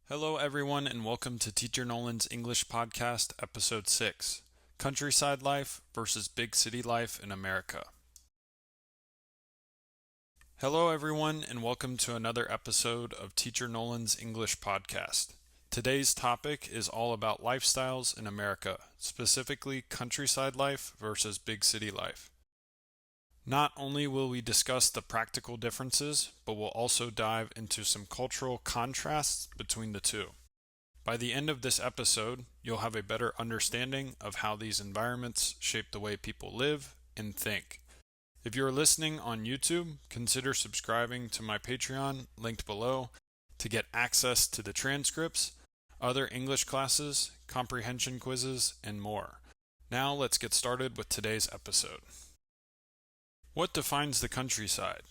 Hello, everyone, and welcome to Teacher Nolan's English Podcast, Episode 6 Countryside Life versus Big City Life in America. Hello, everyone, and welcome to another episode of Teacher Nolan's English Podcast. Today's topic is all about lifestyles in America, specifically countryside life versus big city life. Not only will we discuss the practical differences, but we'll also dive into some cultural contrasts between the two. By the end of this episode, you'll have a better understanding of how these environments shape the way people live and think. If you're listening on YouTube, consider subscribing to my Patreon, linked below, to get access to the transcripts, other English classes, comprehension quizzes, and more. Now let's get started with today's episode. What defines the countryside?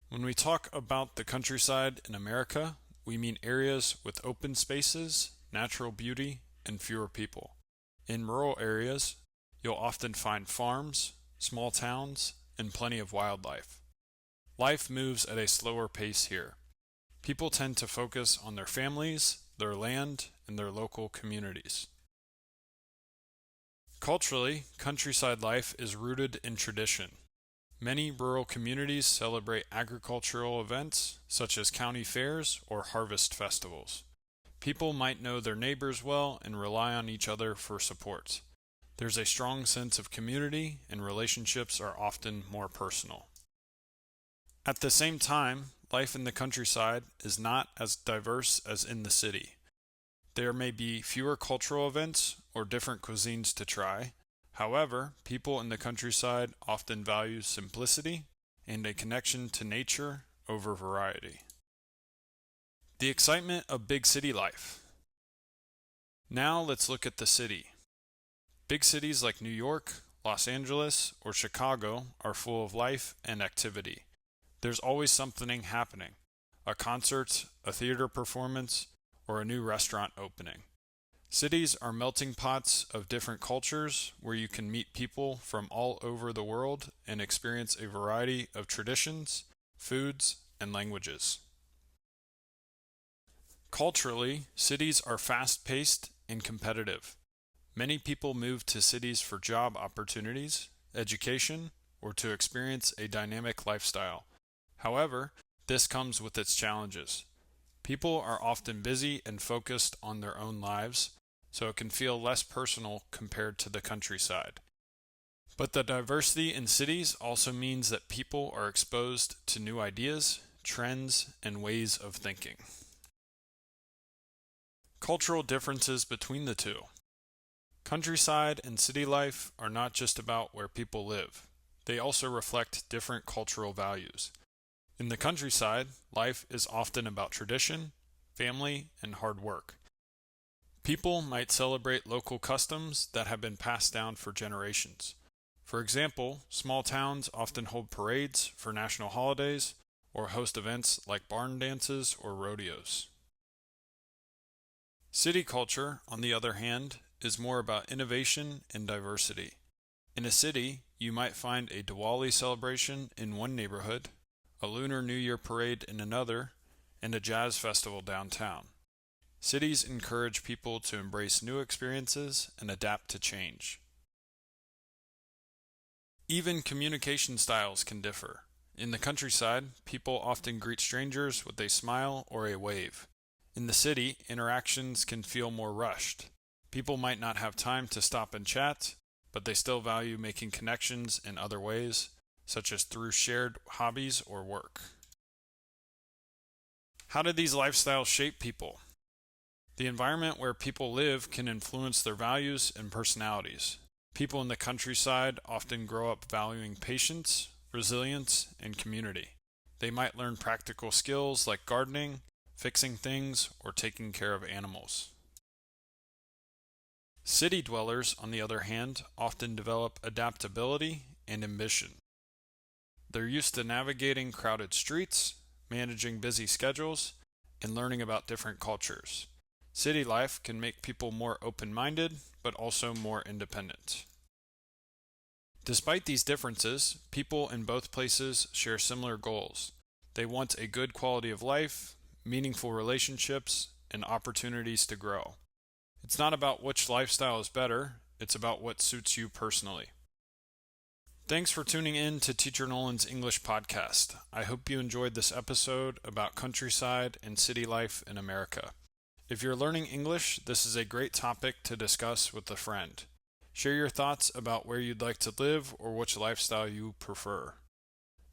When we talk about the countryside in America, we mean areas with open spaces, natural beauty, and fewer people. In rural areas, you'll often find farms, small towns, and plenty of wildlife. Life moves at a slower pace here. People tend to focus on their families, their land, and their local communities. Culturally, countryside life is rooted in tradition. Many rural communities celebrate agricultural events such as county fairs or harvest festivals. People might know their neighbors well and rely on each other for support. There's a strong sense of community and relationships are often more personal. At the same time, life in the countryside is not as diverse as in the city. There may be fewer cultural events or different cuisines to try. However, people in the countryside often value simplicity and a connection to nature over variety. The excitement of big city life. Now let's look at the city. Big cities like New York, Los Angeles, or Chicago are full of life and activity. There's always something happening: a concert, a theater performance, or a new restaurant opening. Cities are melting pots of different cultures where you can meet people from all over the world and experience a variety of traditions, foods, and languages. Culturally, cities are fast-paced and competitive. Many people move to cities for job opportunities, education, or to experience a dynamic lifestyle. However, this comes with its challenges. People are often busy and focused on their own lives, so it can feel less personal compared to the countryside. But the diversity in cities also means that people are exposed to new ideas, trends, and ways of thinking. Cultural differences between the two. Countryside and city life are not just about where people live. They also reflect different cultural values. In the countryside, life is often about tradition, family, and hard work. People might celebrate local customs that have been passed down for generations. For example, small towns often hold parades for national holidays or host events like barn dances or rodeos. City culture, on the other hand, is more about innovation and diversity. In a city, you might find a Diwali celebration in one neighborhood, a Lunar New Year parade in another, and a jazz festival downtown. Cities encourage people to embrace new experiences and adapt to change. Even communication styles can differ. In the countryside, people often greet strangers with a smile or a wave. In the city, interactions can feel more rushed. People might not have time to stop and chat, but they still value making connections in other ways, such as through shared hobbies or work. How do these lifestyles shape people? The environment where people live can influence their values and personalities. People in the countryside often grow up valuing patience, resilience, and community. They might learn practical skills like gardening, fixing things, or taking care of animals. City dwellers, on the other hand, often develop adaptability and ambition. They're used to navigating crowded streets, managing busy schedules, and learning about different cultures. City life can make people more open-minded, but also more independent. Despite these differences, people in both places share similar goals. They want a good quality of life, meaningful relationships, and opportunities to grow. It's not about which lifestyle is better, it's about what suits you personally. Thanks for tuning in to Teacher Nolan's English podcast. I hope you enjoyed this episode about countryside and city life in America. If you're learning English, this is a great topic to discuss with a friend. Share your thoughts about where you'd like to live or which lifestyle you prefer.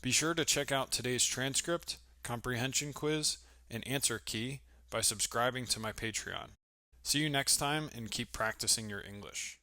Be sure to check out today's transcript, comprehension quiz, and answer key by subscribing to my Patreon. See you next time and keep practicing your English.